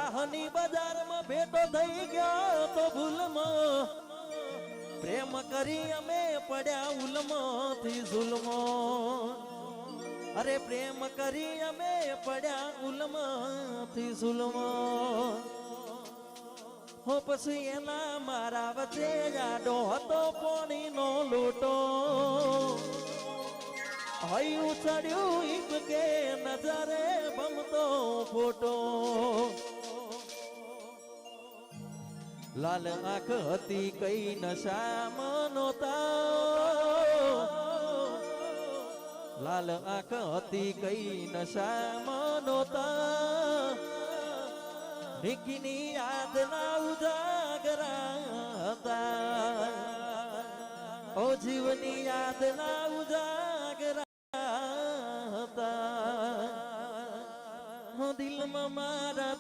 રાહની બજારમાં ભેટો થઈ ગયો તો ભૂલમાં પ્રેમ કરી અમે પડ્યા ઉલમાંથી ઝુલમો અરે પ્રેમ કરી અમે પડ્યા ઉલમાંથી ઝુલમો હો પછી એના મારા વચ્ચે જાડો હતો પોણીનો લોટો હૈયું ચડ્યું ઈક કે નજરે બમતો ફોટો લાલ આંખ હતી કઈ નશામાં નોતા લાલ આંખ હતી કઈ નશામાં નોતા નિકીની યાદ ના ઉજાગરા હતા ઓ જીવની યાદ ના ઉજાગરા હતા દિલમાં મારા